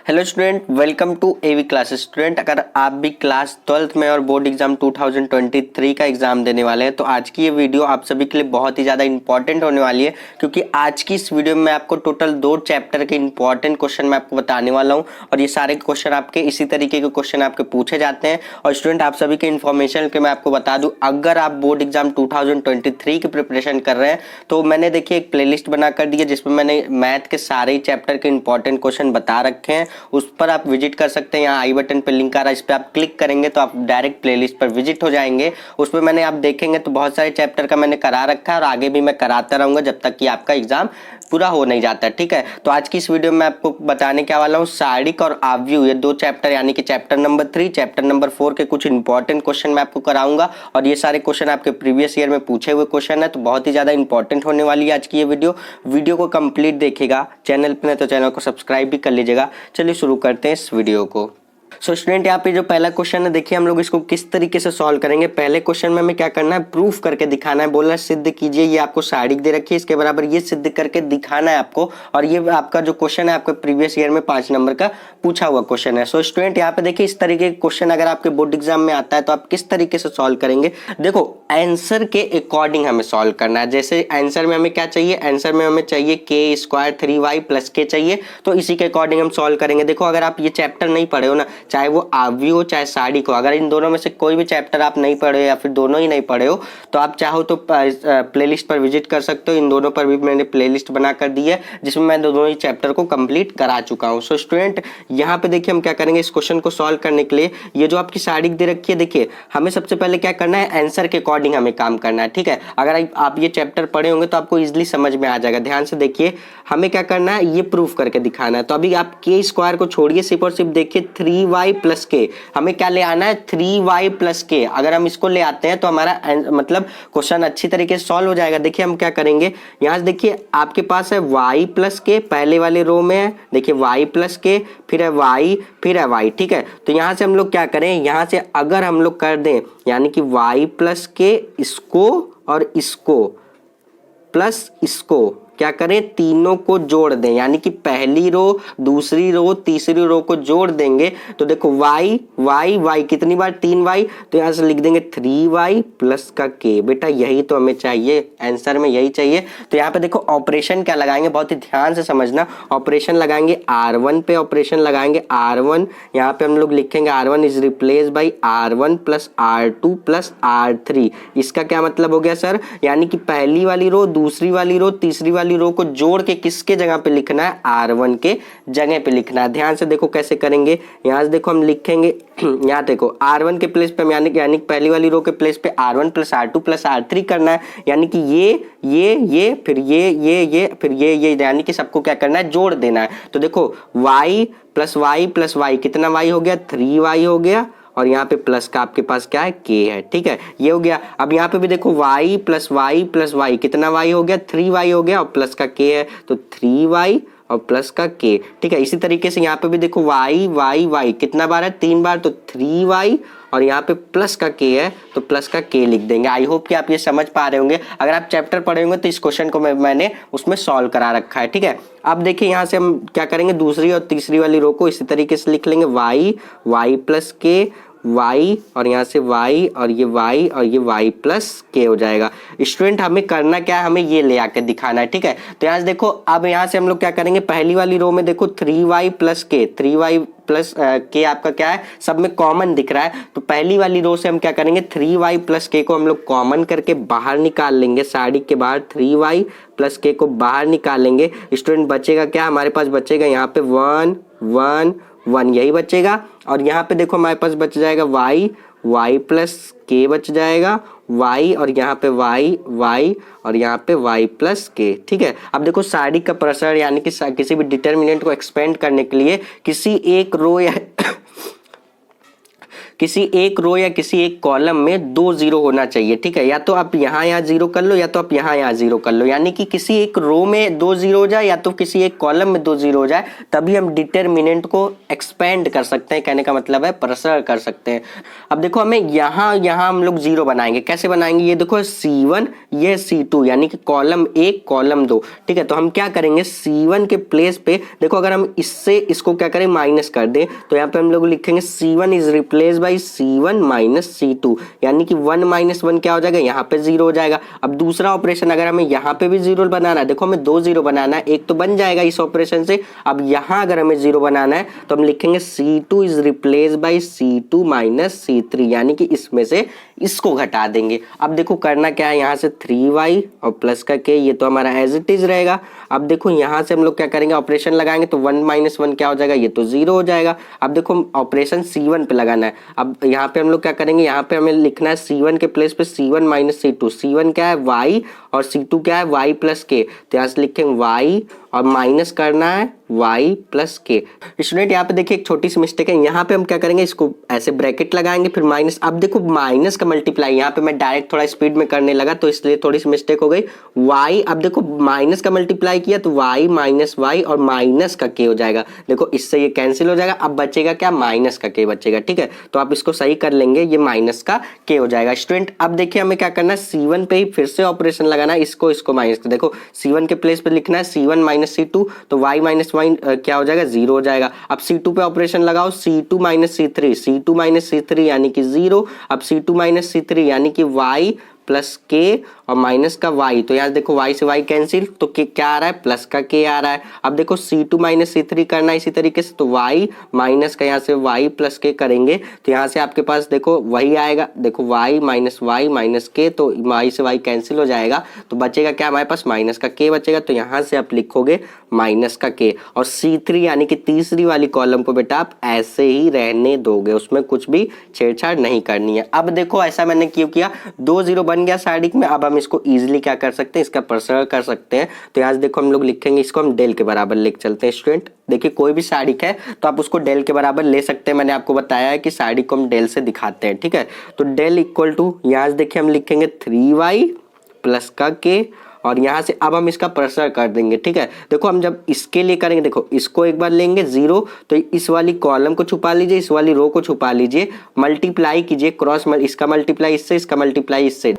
Hello student, welcome to AV classes. Student, अगर आप भी क्लास 12th में और बोर्ड एग्जाम 2023 का एग्जाम देने वाले हैं तो आज की ये वीडियो आप सभी के लिए बहुत ही ज़्यादा इंपॉर्टेंट होने वाली है, क्योंकि आज की इस वीडियो में आपको टोटल 2 चैप्टर के इंपॉर्टेंट क्वेश्चन मैं आपको बताने वाला हूँ और ये सारे क्वेश्चन आपके इसी तरीके के क्वेश्चन आपके पूछे जाते हैं। और स्टूडेंट, आप सभी के इन्फॉर्मेशन के मैं आपको बता दूँ, अगर आप बोर्ड एग्जाम 2023 की प्रिपरेशन कर रहे हैं तो मैंने देखिए एक प्लेलिस्ट बना कर दी है जिसमें मैंने मैथ के सारे ही चैप्टर के इंपॉर्टेंट क्वेश्चन बता रखे हैं। उस पर आप विजिट कर सकते हैं। यहाँ आई बटन पर लिंक आ रहा है, इस पर आप क्लिक करेंगे तो आप डायरेक्ट प्लेलिस्ट पर विजिट हो जाएंगे। उसमें मैंने आप देखेंगे तो बहुत सारे चैप्टर का मैंने करा रखा है और आगे भी मैं कराता रहूंगा जब तक कि आपका एग्जाम पूरा हो नहीं जाता। ठीक है, तो आज की इस वीडियो में आपको बताने क्या वाला हूँ, सारिक और आव्यूह, ये 2 चैप्टर यानी कि चैप्टर नंबर 3 चैप्टर नंबर 4 के कुछ इंपॉर्टेंट क्वेश्चन मैं आपको कराऊंगा। और ये सारे क्वेश्चन आपके प्रीवियस ईयर में पूछे हुए क्वेश्चन है, तो बहुत ही ज्यादा इंपॉर्टेंट होने वाली है आज की ये वीडियो को कंप्लीट देखिएगा। चैनल पर तो चैनल को सब्सक्राइब भी कर लीजिएगा। चलिए शुरू करते हैं इस वीडियो को। सो स्टूडेंट, यहाँ पे जो पहला क्वेश्चन है देखिए हम लोग इसको किस तरीके से सॉल्व करेंगे। पहले क्वेश्चन में हमें क्या करना है, प्रूफ करके दिखाना है। बोला सिद्ध कीजिए, ये आपको सारिक दे रखी है, इसके बराबर ये सिद्ध करके दिखाना है आपको। और ये आपका जो क्वेश्चन है आपके प्रीवियस ईयर में 5 नंबर का पूछा हुआ क्वेश्चन है। सो स्टूडेंट, यहाँ पे देखिए इस तरीके का क्वेश्चन अगर आपके बोर्ड एग्जाम में आता है तो आप किस तरीके से सॉल्व करेंगे। देखो, आंसर के अकॉर्डिंग हमें सॉल्व करना है। जैसे आंसर में हमें क्या चाहिए, आंसर में हमें चाहिए k² 3y + k चाहिए, तो इसी के अकॉर्डिंग हम सॉल्व करेंगे। देखो, अगर आप ये चैप्टर नहीं पढ़े हो ना, चाहे वो आव्यूह हो चाहे सारिक हो, अगर इन दोनों में से कोई भी चैप्टर आप नहीं पढ़े हो या फिर दोनों ही नहीं पढ़े हो तो आप चाहो तो प्लेलिस्ट पर विजिट कर सकते हो। इन दोनों पर भी मैंने प्लेलिस्ट बना कर दी है जिसमें मैं दोनों ही चैप्टर को कंप्लीट करा चुका हूं। सो स्टूडेंट, यहाँ पे देखिए हम क्या करेंगे, इस क्वेश्चन को सॉल्व करने के लिए ये जो आपकी सारिक दे रखी है, देखिए हमें सबसे पहले क्या करना है, आंसर के अकॉर्डिंग हमें काम करना है। ठीक है, अगर आप ये चैप्टर पढ़े होंगे तो आपको इजिली समझ में आ जाएगा। ध्यान से देखिए, हमें क्या करना है, ये प्रूफ करके दिखाना है। तो अभी आप k² को छोड़िए, सिर्फ और सिर्फ देखिए 3y + k, हमें क्या ले आना है 3y + k। अगर हम इसको ले आते हैं तो हमारा मतलब क्वेश्चन अच्छी तरीके से सॉल्व हो जाएगा। देखिए हम क्या करेंगे, यहां से देखिए आपके पास है y + k, पहले वाले रो में है, देखिए y + k, फिर है y, फिर है y। ठीक है, तो यहां से हम लोग क्या करें, यहां से अगर हम लोग कर दें यानी कि y + k, इसको और इसको प्लस इसको क्या करें, तीनों को जोड़ दें, यानी कि पहली रो दूसरी रो तीसरी रो को जोड़ देंगे। तो देखो y y y कितनी बार, 3y, तो यहां से लिख देंगे 3y + का k। बेटा यही तो हमें चाहिए, आंसर में यही चाहिए। तो यहाँ पे देखो ऑपरेशन क्या लगाएंगे, बहुत ही ध्यान से समझना। ऑपरेशन लगाएंगे R1 पे, ऑपरेशन लगाएंगे R1, यहाँ पे हम लोग लिखेंगे R1 is replace by R1 + R2 + R3। इसका क्या मतलब हो गया सर, यानी कि पहली वाली रो दूसरी वाली रो तीसरी वाली रो को जोड़ के किसके जगह पे लिखना है, R1 के जगह पे लिखना है। ध्यान से देखो कैसे करेंगे, यहां से देखो हम लिखेंगे यहाँ देखो R1 के प्लेस पे यानी पहली वाली रो के प्लेस पे R1 + R2 + R3 करना है, यानी कि ये फिर ये फिर ये यानी कि सबको क्या करना है, जोड़ देना है। तो देखो y + y कितना y हो गया, 3y हो गया, और यहाँ पे प्लस का आपके पास क्या है, k है। ठीक है, ये हो गया। अब यहाँ पे भी देखो y + y कितना y हो गया, 3y हो गया, और प्लस का k है तो 3y और प्लस का k। ठीक है, इसी तरीके से यहाँ पे भी देखो y कितना बार है, 3 बार, तो 3y, और यहाँ पे प्लस का k है तो प्लस का k लिख देंगे। आई होप कि आप ये समझ पा रहे होंगे। अगर आप चैप्टर पढ़े होंगे तो इस क्वेश्चन को मैंने उसमें सॉल्व करा रखा है। ठीक है, अब देखिए यहाँ से हम क्या करेंगे, दूसरी और तीसरी वाली रो को इसी तरीके से लिख लेंगे, y + k, y, और यहाँ से y, और ये y, और ये y + k हो जाएगा। स्टूडेंट, हमें करना क्या है, हमें ये ले आकर दिखाना है। ठीक है, तो यहाँ से देखो, अब यहाँ से हम लोग क्या करेंगे, पहली वाली रो में देखो 3y + k, 3y + k आपका क्या है, सब में कॉमन दिख रहा है। तो पहली वाली रो से हम क्या करेंगे, 3y + k को हम लोग कॉमन करके बाहर निकाल लेंगे। सारिक के बाहर 3y + k को बाहर निकाल लेंगे। स्टूडेंट, बचेगा क्या, हमारे पास बचेगा यहाँ पे 1 1 1, यही बचेगा। और यहाँ पे देखो हमारे पास बच जाएगा y + k बच जाएगा, y, और यहाँ पे y और यहाँ पे y + k। ठीक है, अब देखो सारिक का प्रसार यानी कि किसी भी डिटर्मिनेंट को एक्सपेंड करने के लिए किसी एक रो या किसी एक रो या किसी एक कॉलम में 2 जीरो होना चाहिए, ठीक है। या तो आप यहाँ जीरो कर लो या तो आप यहाँ जीरो कर लो, यानी कि किसी एक रो में 2 जीरो हो जाए या तो किसी एक कॉलम में 2 जीरो हो जाए, तभी हम डिटरमिनेंट को एक्सपेंड कर सकते हैं। कहने का मतलब है प्रसार कर सकते हैं। अब देखो हमें यहाँ हम लोग जीरो बनाएंगे। कैसे बनाएंगे? ये देखो C1 ये C2, यानी कि कॉलम 1 कॉलम 2, ठीक है। तो हम क्या करेंगे, C1 के प्लेस पे देखो अगर हम इससे इसको क्या करें माइनस कर दें तो यहाँ पे हम लोग लिखेंगे C1 is replace by C1 minus C2, यानी कि 1 माइनस 1 क्या हो जाएगा, यहाँ पे जीरो हो जाएगा। अब दूसरा ऑपरेशन अगर हमें यहाँ पे भी जीरो बनाना है, देखो हमें 2 जीरो बनाना है, एक तो बन जाएगा इस ऑपरेशन से। अब यहाँ अगर हमें जीरो बनाना है तो हम लिखेंगे C2 is replace by C2 minus C3, यानी कि इसमें से इसको घटा देंगे। अब देखो करना क्या है, यहाँ से 3y और प्लस का k, ये तो हमारा एज इट इज रहेगा। अब देखो यहाँ से हम लोग क्या करेंगे, ऑपरेशन लगाएंगे तो 1 माइनस 1 क्या हो जाएगा, ये तो जीरो हो जाएगा। अब देखो ऑपरेशन C1 पे लगाना है। अब यहाँ पे हम लोग क्या करेंगे, यहाँ पे हमें लिखना है C1 के प्लेस पे C1 माइनस C2। C1 क्या है y और C2 क्या है y प्लस k, तो यहाँ से लिखेंगे y और माइनस करना है y प्लस k। स्टूडेंट यहाँ पे देखिए एक छोटी सी मिस्टेक है, यहाँ पे हम क्या करेंगे, इसको ऐसे ब्रैकेट लगाएंगे फिर माइनस। अब देखो माइनस का मल्टीप्लाई, यहाँ पे मैं डायरेक्ट थोड़ा स्पीड में करने लगा तो इसलिए थोड़ी सी मिस्टेक हो गई। y, अब देखो माइनस का मल्टीप्लाई किया तो y माइनस y और माइनस का k हो जाएगा। देखो इससे ये कैंसिल हो जाएगा, अब बचेगा क्या, माइनस का k बचेगा, ठीक है। तो आप इसको सही कर लेंगे, ये माइनस का k हो जाएगा। स्टूडेंट अब देखिए हमें क्या करना है, C1 पे ही फिर से ऑपरेशन लगाना है, इसको माइनस। देखो C1 के प्लेस पे लिखना है C1 माइनस C2, तो y माइनस y क्या हो जाएगा, जीरो हो जाएगा। अब C2 पे ऑपरेशन लगाओ, C2 minus C3, C2 minus C3 यानी कि जीरो। अब C2 माइनस C3 यानी कि y प्लस के और माइनस का y, तो यहाँ देखो y से y कैंसिल, तो क्या आ रहा है, प्लस का k आ रहा है। अब देखो C2 माइनस C3 करना है इसी तरीके से, तो y माइनस का यहाँ से y प्लस k करेंगे तो यहाँ से आपके पास देखो वही आएगा। देखो y माइनस k, तो y से y कैंसिल हो जाएगा, तो बचेगा क्या हमारे पास, माइनस का k बचेगा। तो यहाँ से आप लिखोगे माइनस का k, और C3 यानी कि तीसरी वाली कॉलम को बेटा आप ऐसे ही रहने दोगे, उसमें कुछ भी छेड़छाड़ नहीं करनी है। अब देखो ऐसा मैंने क्यों किया, 2 जीरो बन गया साइडिक में। अब हम इसको इजीली क्या कर सकते हैं, इसका प्रसार कर सकते हैं। तो यहाँ से देखो हम लोग लिखेंगे, इसको हम डेल के बराबर लिख चलते हैं। स्टूडेंट देखिए कोई भी साइडिक है तो आप उसको डेल के बराबर ले सकते हैं। मैंने आपको बताया है कि साइडिक को हम डेल से दिखाते हैं, ठीक है। तो डेल इक्वल टू, यहाँ से देखिए हम लिखेंगे 3y प्लस का k, और यहाँ से अब हम इसका प्रसार कर देंगे, ठीक है। देखो हम जब इसके लिए करेंगे, देखो इसको एक बार लेंगे जीरो, तो इस वाली कॉलम को छुपा लीजिए, इस वाली रो को छुपा लीजिए, मल्टीप्लाई कीजिए क्रॉस, इसका मल्टीप्लाई इससे, इसका मल्टीप्लाई इससे,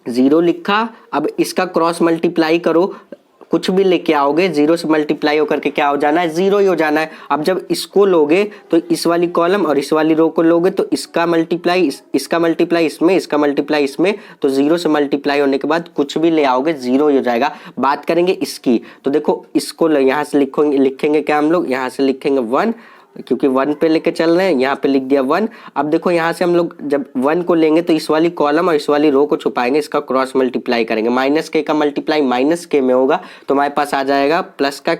जीरो लिखा। अब इसका क्रॉस मल्टीप्लाई करो, कुछ भी लेके आओगे जीरो से मल्टीप्लाई होकर के क्या हो जाना है, जीरो ही हो जाना है। अब जब इसको लोगे तो इस वाली कॉलम और इस वाली रो को लोगे तो इसका मल्टीप्लाई इसका मल्टीप्लाई इसमें, इसका मल्टीप्लाई इसमें, तो जीरो से मल्टीप्लाई होने के बाद कुछ भी ले आओगे जीरो ही हो जाएगा। बात करेंगे इसकी, तो देखो इसको यहाँ से लिखेंगे क्या हम लोग, यहाँ से लिखेंगे 1, क्योंकि 1 पे लेके चल रहे हैं, यहाँ पे लिख दिया 1। अब देखो यहाँ से हम लोग जब 1 को लेंगे तो इस वाली कॉलम और इस वाली रो को छुपाएंगे, इसका क्रॉस मल्टीप्लाई करेंगे, माइनस के का मल्टीप्लाई माइनस के में होगा, तो हमारे पास आ जाएगा प्लस का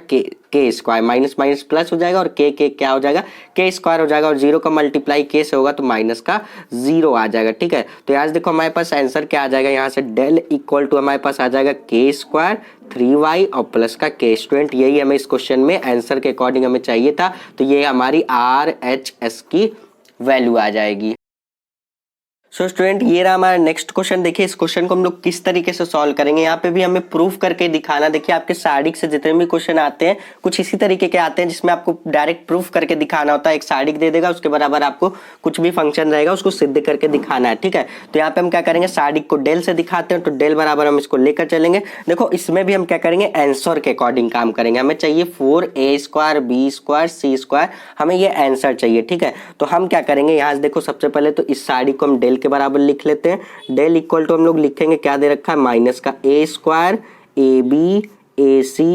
के स्क्वायर, माइनस माइनस प्लस हो जाएगा और के क्या हो जाएगा, के स्क्वायर हो जाएगा, और जीरो का मल्टीप्लाई के से होगा तो माइनस का जीरो आ जाएगा, ठीक है। तो यहाँ से देखो हमारे पास आंसर क्या आ जाएगा, यहाँ से डेल इक्वल टू हमारे पास आ जाएगा के स्क्वायर 3y और प्लस का k। स्टूडेंट यही हमें इस क्वेश्चन में आंसर के अकॉर्डिंग हमें चाहिए था, तो ये हमारी RHS की वैल्यू आ जाएगी। सो स्टूडेंट ये रहा हमारा नेक्स्ट क्वेश्चन। देखिए इस क्वेश्चन को हम लोग किस तरीके से सॉल्व करेंगे, यहाँ पे भी हमें प्रूफ करके दिखाना। देखिए आपके साइडिक से जितने भी क्वेश्चन आते हैं कुछ इसी तरीके के आते हैं, जिसमें आपको डायरेक्ट प्रूफ करके दिखाना होता है। एक साइडिक दे देगा, उसके बराबर आपको कुछ भी फंक्शन रहेगा, उसको सिद्ध करके दिखाना है, ठीक है। तो यहाँ पे हम क्या करेंगे, साइडिक को डेल से दिखाते हैं, तो डेल बराबर हम इसको लेकर चलेंगे। देखो इसमें भी हम क्या करेंगे, आंसर के अकॉर्डिंग काम करेंगे। हमें चाहिए 4a square b square c square, हमें ये आंसर चाहिए, ठीक है। तो हम क्या करेंगे, यहाँ से देखो सबसे पहले तो इस साइडिक को हम डेल के बराबर लिख लेते हैं। डेल इक्वल टू हम लोग लिखेंगे, क्या दे रखा है, माइनस का a square ab ac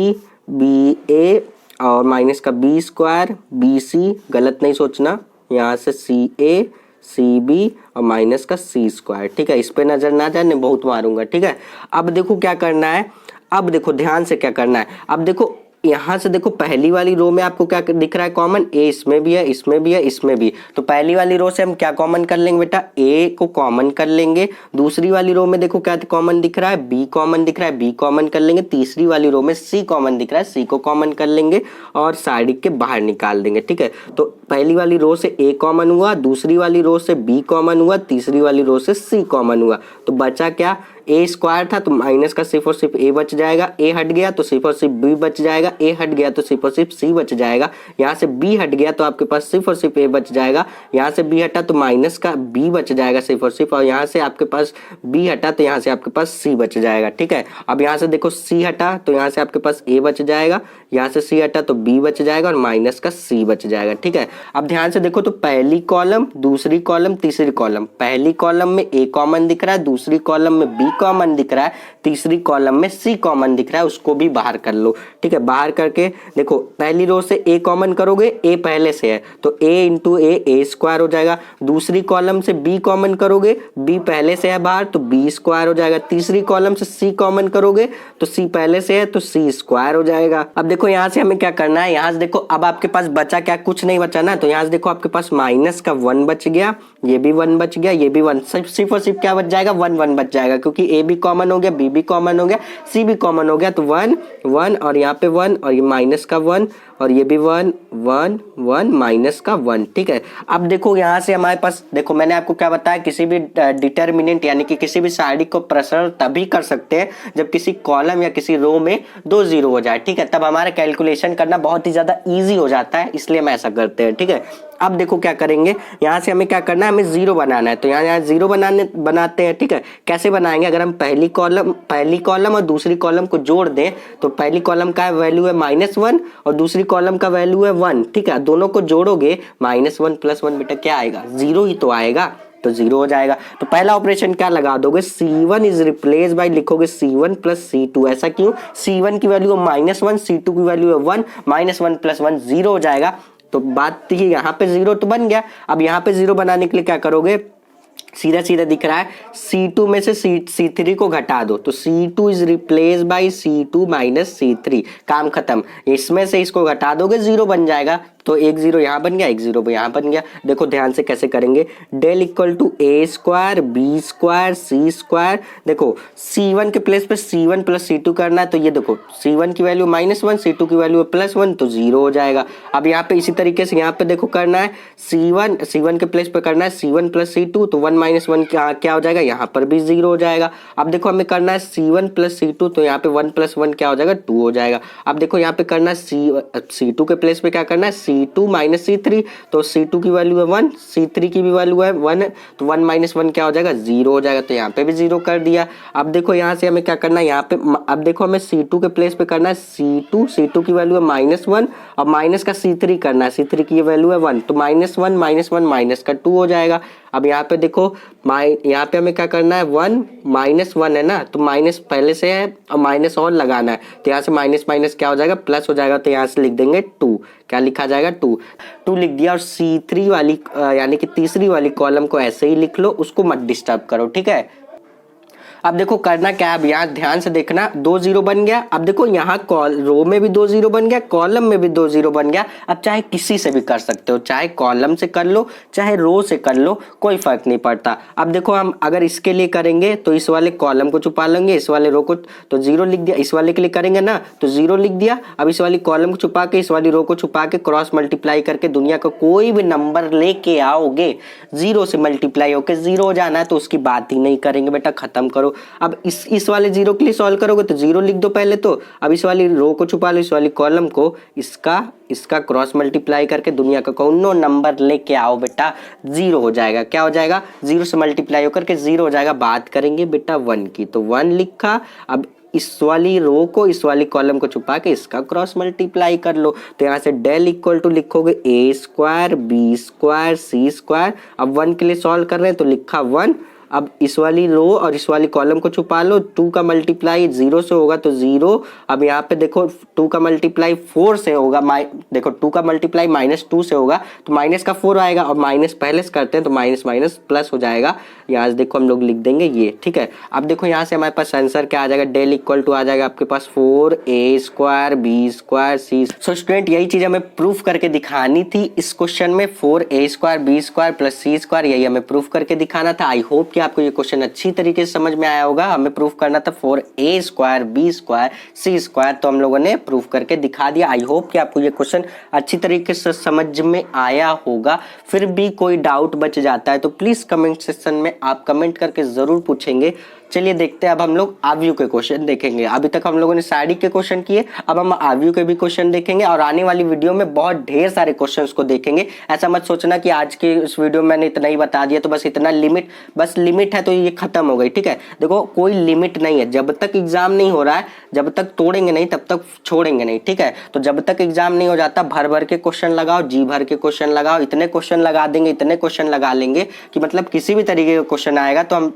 ba और माइनस का b स्क्वायर bc, गलत नहीं सोचना, यहाँ से ca cb और माइनस का c स्क्वायर, ठीक है। इस पे नजर ना जाने, बहुत मारूंगा, ठीक है। अब देखो क्या करना है, अब देखो ध्यान से क्या करना है। अब देखो यहाँ से देखो पहली वाली रो में आपको क्या दिख रहा है कॉमन, ए इसमें भी है, इसमें भी है, इसमें भी। तो पहली वाली रो से हम क्या कॉमन कर लेंगे बेटा, ए को कॉमन कर लेंगे। दूसरी वाली रो में देखो क्या कॉमन दिख रहा है, बी कॉमन दिख रहा है, बी कॉमन कर लेंगे। तीसरी वाली रो में सी कॉमन दिख रहा है, सी को कॉमन कर लेंगे और साइड के बाहर निकाल देंगे। ठीक है, तो पहली वाली रो से ए कॉमन हुआ, दूसरी वाली रो से बी कॉमन हुआ, तीसरी वाली रो से सी कॉमन हुआ। तो बचा क्या, ए स्क्वायर था तो माइनस का सिर्फ और सिर्फ ए बच जाएगा, ए हट गया तो सिर्फ और सिर्फ बी बच जाएगा, ए हट गया तो सिर्फ और सिर्फ सी बच जाएगा। यहाँ से बी हट गया तो आपके पास सिर्फ और सिर्फ ए बच जाएगा, यहाँ से बी हटा तो माइनस का बी बच जाएगा सिर्फ और सिर्फ, और यहाँ से आपके पास बी हटा तो यहाँ से आपके पास सी बच जाएगा। ठीक है, अब यहाँ से देखो सी हटा तो यहाँ से आपके पास ए बच जाएगा, यहाँ से सी हटा तो बी बच जाएगा और माइनस का सी बच जाएगा। ठीक है, अब ध्यान से देखो तो पहली कॉलम, दूसरी कॉलम, तीसरी कॉलम, पहली कॉलम में ए कॉमन दिख रहा है, दूसरी कॉलम में बी कॉमन दिख रहा है, तीसरी कॉलम में सी कॉमन दिख रहा है, उसको भी बाहर कर लो। ठीक है, बाहर करके देखो पहली रो से ए कॉमन करोगे, ए पहले से है तो ए इंटू ए स्क्वायर हो जाएगा। दूसरी कॉलम से बी कॉमन करोगे, बी पहले से है बाहर तो बी स्क्वायर हो जाएगा। तीसरी कॉलम से सी कॉमन करोगे तो सी पहले से है तो सी स्क्वायर हो जाएगा। अब देखो यहाँ से हमें क्या करना है, यहाँ से देखो अब आपके पास बचा क्या, कुछ नहीं बचा ना, तो यहाँ से देखो आपके पास माइनस का 1 बच गया, ये भी 1 बच गया, ये भी 1, सिर्फ और सिर्फ क्या बच जाएगा, 1 1 बच जाएगा, क्योंकि ए भी कॉमन हो गया, बी भी कॉमन हो गया, सी भी कॉमन हो गया, तो 1 1 और यहाँ पे 1 और ये माइनस का 1 और ये भी 1 1 1 माइनस का 1। ठीक है, अब देखो यहाँ से हमारे पास देखो मैंने आपको क्या बताया, किसी भी डिटर्मिनेंट यानी कि किसी भी सारणी को प्रसरण तभी कर सकते हैं जब किसी कॉलम या किसी रो में 2 0 हो जाए। ठीक है, तब हमारा कैलकुलेशन करना बहुत ही ज्यादा ईजी हो जाता है, इसलिए हम ऐसा करते हैं। ठीक है, अब देखो क्या करेंगे, यहाँ से हमें क्या करना है, हमें 0 बनाना है, तो यहाँ 0 बनाते हैं। ठीक है, कैसे बनाएंगे, अगर हम पहली कॉलम और दूसरी कॉलम को जोड़ दें तो पहली कॉलम का वैल्यू है -1 और दूसरी कॉलम का वैल्यू है 1। ठीक है, दोनों को जोड़ोगे -1 + 1 बेटा क्या आएगा, 0 ही तो आएगा, तो 0 हो जाएगा। तो पहला ऑपरेशन क्या लगा दोगे, C1 इज रिप्लेस बाय, लिखोगे C1 + C2। ऐसा क्यों, C1 की वैल्यू है -1, C2 की वैल्यू है 1, -1 + 1 0 हो जाएगा। तो बात थी यहाँ पे 0 तो बन गया। अब यहाँ पे 0 बनाने के लिए क्या करोगे, सीधा सीधा दिख रहा है, C2 में से C3 को घटा दो तो C2 is replace by C2 - C3, काम खत्म। इसमें से इसको घटा दोगे 0 बन जाएगा, तो 1 0 यहाँ बन गया, 1 0 यहाँ बन गया। देखो ध्यान से कैसे करेंगे, del equal to A² B² C²। देखो C1 के प्लेस पे C1 + C2 करना है, तो ये देखो C1 की वैल्यू -1, C2 की वैल्यू +1, तो 0 हो जाएगा। अब यहाँ पे इसी तरीके से यहाँ पे देखो करना है, C1 के प्लेस पे करना है C1 + C2, तो 1 - 1 क्या हो जाएगा, यहाँ पर भी 0 हो जाएगा। अब देखो हमें करना है C1 + C2, तो यहाँ पे 1 + 1 क्या हो जाएगा, 2 हो जाएगा। अब देखो यहाँ पे करना है C2 के प्लेस पे क्या करना है, C2 - C3, तो C2 की वैल्यू है 1, C3 की भी वैल्यू है 1, तो 1 - 1 क्या हो जाएगा, 0 हो जाएगा, तो यहाँ पे भी 0 कर दिया। अब देखो यहाँ से हमें क्या करना है, यहाँ पे अब देखो हमें C2 के प्लेस पे करना है C2 की वैल्यू है -1 और माइनस का C3 करना है, C3 की वैल्यू है 1, तो -1 - 1 - 2 हो जाएगा। अब यहाँ पे देखो यहाँ पे हमें क्या करना है, 1 -1 है ना, तो माइनस पहले से है और माइनस और लगाना है, तो यहाँ से माइनस माइनस क्या हो जाएगा, प्लस हो जाएगा, तो यहाँ से लिख देंगे 2। क्या लिखा जाएगा, 2 लिख दिया। और C3 वाली यानी कि तीसरी वाली कॉलम को ऐसे ही लिख लो, उसको मत डिस्टर्ब करो। ठीक है, अब देखो करना क्या है, अब यहाँ ध्यान से देखना, 2 0 बन गया। अब देखो यहाँ रो में भी 2 0 बन गया, कॉलम में भी 2 0 बन गया। अब चाहे किसी से भी कर सकते हो, चाहे कॉलम से कर लो चाहे रो से कर लो, कोई फर्क नहीं पड़ता। अब देखो हम अगर इसके लिए करेंगे तो इस वाले कॉलम को छुपा लेंगे, इस वाले रो को, तो 0 लिख दिया। इस वाले के लिए करेंगे ना तो 0 लिख दिया। अब इस वाली कॉलम को छुपा के, इस वाली रो को छुपा के क्रॉस मल्टीप्लाई करके दुनिया का कोई भी नंबर लेके आओगे, 0 से मल्टीप्लाई होके 0 हो जाना है, तो उसकी बात ही नहीं करेंगे बेटा, खत्म करो। अब इस वाले 0 के लिए सॉल्व करोगे तो 0 लिख दो पहले तो। अब इस वाली रो को छुपा लो, इस वाली कॉलम को, इसका क्रॉस मल्टीप्लाई करके दुनिया का कौनो नंबर लेके आओ बेटा, 0 हो जाएगा। क्या हो जाएगा, 0 से मल्टीप्लाई होकर के 0 हो जाएगा। बात करेंगे बेटा 1 की, तो 1 लिखा। अब इस वाली रो को इस वाली कॉलम को छुपा के इसका क्रॉस मल्टीप्लाई कर लो, तो यहाँ से डेल इक्वल टू लिखोगे A² B² C²। अब 1 के लिए सॉल्व कर रहे हैं तो लिखा 1, अब इस वाली रो और इस वाली कॉलम को छुपा लो, 2 का मल्टीप्लाई 0 से होगा तो 0। अब यहाँ पे देखो 2 का मल्टीप्लाई 4 से होगा, देखो 2 का मल्टीप्लाई -2 से होगा तो माइनस का 4 आएगा, और माइनस पहले से करते हैं तो माइनस माइनस प्लस हो जाएगा। यहाँ से देखो हम लोग लिख देंगे ये, ठीक है। अब देखो यहाँ से हमारे पास आंसर क्या आ जाएगा, डेल इक्वल टू आ जाएगा आपके पास 4a² b² c। So student यही चीज हमें प्रूफ करके दिखानी थी इस क्वेश्चन में, 4a² b² प्लस c², यही हमें प्रूफ करके दिखाना था। आई होप कि आपको ये क्वेश्चन अच्छी तरीके से समझ में आया होगा। हमें प्रूफ करना था 4a² b² c², तो हम लोगों ने प्रूफ करके दिखा दिया। आई होप कि आपको ये क्वेश्चन अच्छी तरीके से समझ में आया होगा। फिर भी कोई डाउट बच जाता है तो प्लीज कमेंट सेक्शन में आप कमेंट करके जरूर पूछेंगे। चलिए देखते हैं अब हम लोग आव्यू के क्वेश्चन देखेंगे। अभी तक हम लोगों ने साइड के क्वेश्चन किए, अब हम आव्यू के भी क्वेश्चन देखेंगे और आने वाली वीडियो में बहुत ढेर सारे क्वेश्चंस को देखेंगे। ऐसा मत सोचना कि आज के इस वीडियो में मैंने इतना ही बता दिया तो बस इतना लिमिट है तो ये खत्म हो गई, ठीक है। देखो कोई लिमिट नहीं है, जब तक एग्जाम नहीं हो रहा है, जब तक तोड़ेंगे नहीं तब तक छोड़ेंगे नहीं, ठीक है। तो जब तक एग्जाम नहीं हो जाता भर भर के क्वेश्चन लगाओ, जी भर के क्वेश्चन लगाओ, इतने क्वेश्चन लगा देंगे, इतने क्वेश्चन लगा लेंगे कि मतलब किसी भी तरीके का क्वेश्चन आएगा तो हम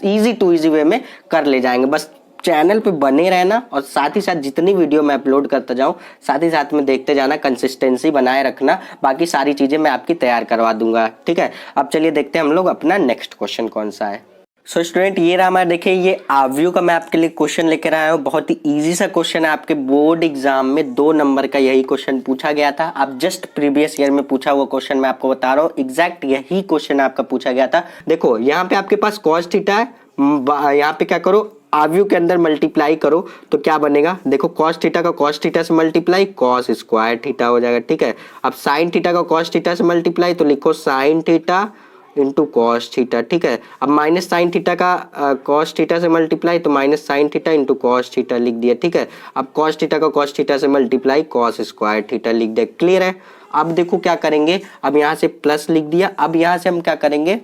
इजी टू इजी वे में कर ले जाएंगे। बस चैनल पे बने रहना और साथ ही साथ जितनी वीडियो मैं अपलोड करता जाऊं साथ ही साथ में देखते जाना, कंसिस्टेंसी बनाए रखना, बाकी सारी चीजें मैं आपकी तैयार करवा दूंगा, ठीक है। अब चलिए देखते हैं हम लोग अपना नेक्स्ट क्वेश्चन कौन सा है। सो स्टूडेंट ये रहा हमारा, देखिए ये आव्यू का मैं आपके लिए क्वेश्चन लेकर आया हूँ। बहुत ही इजी सा क्वेश्चन है, आपके बोर्ड एग्जाम में 2 नंबर का यही क्वेश्चन पूछा गया था। आप जस्ट प्रीवियस ईयर में पूछा हुआ क्वेश्चन मैं आपको बता रहा हूँ, एग्जैक्ट यही क्वेश्चन आपका पूछा गया था। देखो यहाँ पे आपके पास cos थीटा है, यहाँ पे क्या करो आव्यू के अंदर मल्टीप्लाई करो तो क्या बनेगा, देखो cos थीटा का cos थीटा से मल्टीप्लाई cos² थीटा हो जाएगा, ठीक है। अब sin थीटा का cos थीटा से मल्टीप्लाई तो लिखो sin theta into cos theta, ठीक है। अब माइनस साइन थीटा का कॉस थीटा से मल्टीप्लाई तो minus sine theta into cos theta लिख दिया, ठीक है। अब कॉस थीटा का कॉस थीटा से मल्टीप्लाई cos² थीटा लिख दिया, क्लियर है। अब देखो क्या करेंगे, अब यहाँ से प्लस लिख दिया, अब यहाँ से हम क्या करेंगे,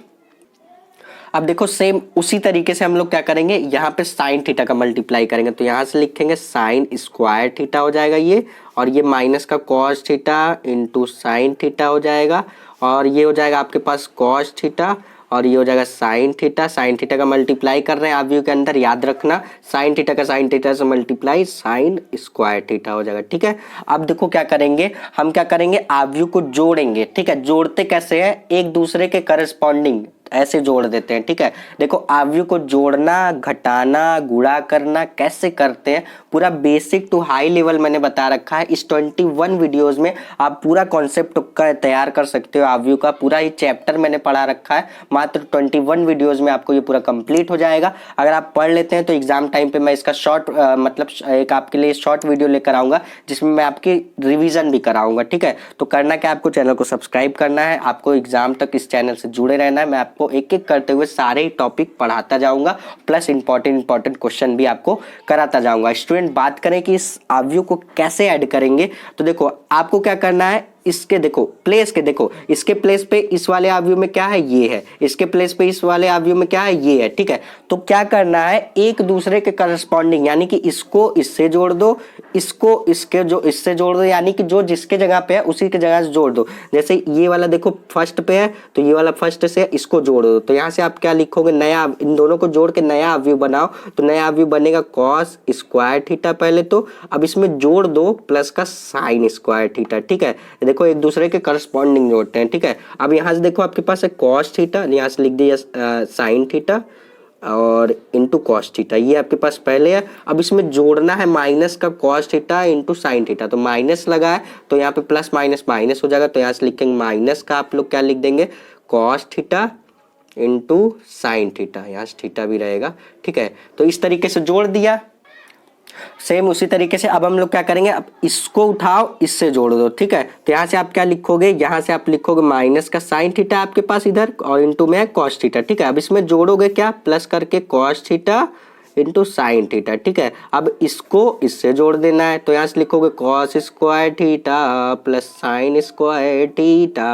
अब देखो सेम उसी तरीके से हम लोग क्या करेंगे, यहाँ पे साइन थीटा का मल्टीप्लाई करेंगे तो यहाँ से लिखेंगे sin² थीटा हो जाएगा ये, और ये माइनस का cos theta into sine theta हो जाएगा, और ये हो जाएगा आपके पास cos थीटा, और ये हो जाएगा साइन थीटा का मल्टीप्लाई कर रहे हैं आव्यू के अंदर, याद रखना साइन थीटा का साइन थीटा से मल्टीप्लाई sin² थीटा हो जाएगा, ठीक है। अब देखो क्या करेंगे, हम क्या करेंगे आव्यू को जोड़ेंगे, ठीक है। जोड़ते कैसे हैं, एक दूसरे के करस्पॉन्डिंग ऐसे जोड़ देते हैं, ठीक है। देखो आव्यू को जोड़ना, घटाना, गुणा करना कैसे करते हैं पूरा बेसिक टू हाई लेवल मैंने बता रखा है। इस 21 वीडियोस में आप पूरा कॉन्सेप्ट का तैयार कर सकते हो आव्यू का, पूरा ही चैप्टर मैंने पढ़ा रखा है। मात्र 21 वीडियोस में आपको ये पूरा कंप्लीट हो जाएगा। अगर आप पढ़ लेते हैं तो एग्जाम टाइम पे मैं इसका शॉर्ट मतलब एक आपके लिए शॉर्ट वीडियो लेकर आऊंगा जिसमें मैं आपकी रिविजन भी कराऊंगा, ठीक है। तो करना क्या, आपको चैनल को सब्सक्राइब करना है, आपको एग्जाम तक इस चैनल से जुड़े रहना है। मैं आपको एक एक करते हुए सारे टॉपिक पढ़ाता जाऊंगा, प्लस इंपॉर्टेंट क्वेश्चन भी आपको कराता जाऊंगा। स्टूडेंट बात करें कि इस आव्यू को कैसे ऐड करेंगे, तो देखो आपको क्या करना है, इसके देखो प्लेस के, देखो इसके प्लेस पे इस वाले आव्यू में क्या है, ये है, इसके प्लेस पे इस वाले आव्यू में क्या है, ये है, ठीक है। तो क्या करना है, एक दूसरे के करस्पॉन्डिंग यानी कि इसको इससे जोड़ दो, इसको इसके जो इससे जोड़ दो, यानी कि जो जिसके जगह पे है उसी के जगह से जोड़ दो। जैसे ये वाला देखो फर्स्ट पे है तो ये वाला फर्स्ट से इसको जोड़ दो, तो यहाँ से आप क्या लिखोगे, नया, इन दोनों को जोड़ के नया आव्यू बनाओ, तो नया आव्यू बनेगा cos² थीटा पहले तो, अब इसमें जोड़ दो प्लस का sin² थीटा, ठीक है। देखो एक दूसरे के करस्पॉन्डिंग जोड़ते हैं, ठीक है। अब यहाँ से देखो आपके पास है cos थीटा, यहाँ से लिख दिया sin थीटा और इंटू cos थीटा, ये आपके पास पहले है। अब इसमें जोड़ना है माइनस का cos theta into sine theta, तो माइनस लगा है तो यहाँ पे प्लस माइनस माइनस हो जाएगा, तो यहाँ से लिखेंगे माइनस का आप लोग क्या लिख देंगे cos theta into sine theta, यहाँ से थीटा भी रहेगा, ठीक है। तो इस तरीके से जोड़ दिया, सेम उसी तरीके से अब हम लोग क्या करेंगे, अब इसको उठाओ इससे जोड़ दो, ठीक है। तो यहाँ से आप क्या लिखोगे, यहाँ से आप लिखोगे माइनस का साइन थीटा आपके पास इधर और इंटू में है cos थीटा, ठीक है। अब इसमें जोड़ोगे क्या, प्लस करके cos theta into sine theta. ठीक है, अब इसको इससे जोड़ देना है, तो यहाँ से लिखोगे cos square theta plus sine square theta.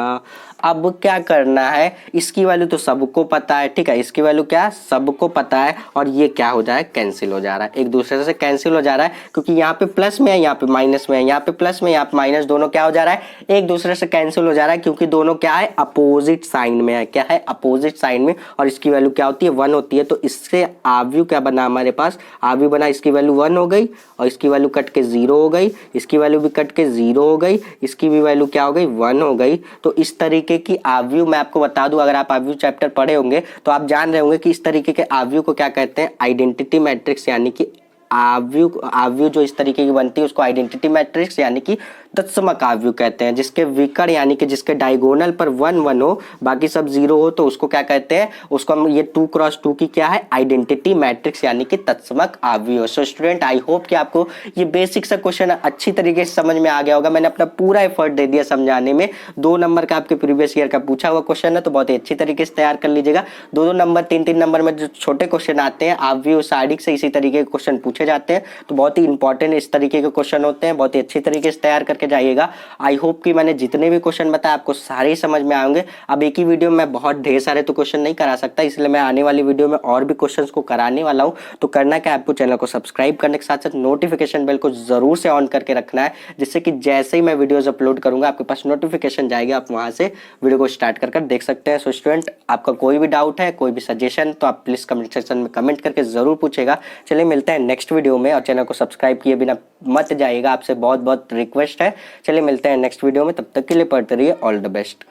अब क्या करना है, इसकी वैल्यू तो सबको पता है। ठीक है, इसकी वैल्यू क्या सबको पता है, और ये क्या हो जाए कैंसिल हो जा रहा है, एक दूसरे से कैंसिल हो जा रहा है, क्योंकि यहाँ पे प्लस में है यहाँ पे माइनस में है, यहाँ पे प्लस में यहाँ पे माइनस, दोनों क्या हो जा रहा है एक दूसरे से कैंसिल हो जा रहा है, क्योंकि दोनों क्या है अपोजिट साइन में है। क्या है अपोजिट साइन में, और इसकी वैल्यू क्या होती है 1 होती है। तो इससे आव्यू क्या बना हमारे पास, आव्यू बना इसकी वैल्यू 1 हो गई, और इसकी वैल्यू कट के 0 हो गई, इसकी वैल्यू भी कट के 0 हो गई, इसकी भी वैल्यू क्या हो गई 1 हो गई। तो इस तरीके की आव्यू मैं आपको बता दूं, अगर आप आव्यू चैप्टर पढ़े होंगे तो आप जान रहे होंगे कि इस तरीके के आव्यू को क्या कहते हैं आइडेंटिटी मैट्रिक्स, यानी कि आव्यू जो इस तरीके की बनती है उसको आइडेंटिटी मैट्रिक्स यानी कि तत्समक आव्यू कहते हैं। जिसके विकर्ण यानी कि जिसके डायगोनल पर 1 1 हो बाकी सब 0 हो तो उसको क्या कहते हैं, उसको हम ये 2 क्रॉस 2 की क्या है आइडेंटिटी मैट्रिक्स यानी कि तत्समक आव्यू। सो स्टूडेंट आई होप कि आपको ये बेसिक सा क्वेश्चन अच्छी तरीके से समझ में आ गया होगा। मैंने अपना पूरा एफर्ट दे दिया समझाने में। 2 नंबर का आपके प्रीवियस ईयर का पूछा हुआ क्वेश्चन है, तो बहुत ही अच्छी तरीके से तैयार कर लीजिएगा। 2 नंबर 3 नंबर में जो छोटे क्वेश्चन आते हैं आव्यू सारिक से इसी तरीके के क्वेश्चन पूछे जाते हैं, तो बहुत ही इंपॉर्टेंट इस तरीके के क्वेश्चन होते हैं, बहुत ही अच्छी तरीके से तैयार करके जाइएगा। आई होप कि मैंने जितने भी क्वेश्चन बताए आपको सारे ही समझ में आएंगे। अब एक ही वीडियो में बहुत ढेर सारे तो क्वेश्चन नहीं करा सकता, इसलिए मैं आने वाली वीडियो में और भी क्वेश्चंस को कराने वाला हूं। तो करना क्या, आपको चैनल को सब्सक्राइब करने के साथ साथ नोटिफिकेशन बेल को जरूर से ऑन करके रखना है, जिससे कि जैसे ही मैं वीडियोज अपलोड करूंगा आपके पास नोटिफिकेशन जाएगी, आप वहां से वीडियो को स्टार्ट कर देख सकते हैं। सो स्टूडेंट आपका कोई भी डाउट है, कोई भी सजेशन, तो आप प्लीज कमेंट सेक्शन में कमेंट करके जरूर पूछेगा। चलिए मिलते हैं नेक्स्ट वीडियो में, और चैनल को सब्सक्राइब किए बिना मत जाइएगा, आपसे बहुत बहुत रिक्वेस्ट है। चलिए मिलते हैं नेक्स्ट वीडियो में, तब तक के लिए पढ़ते रहिए। All the best.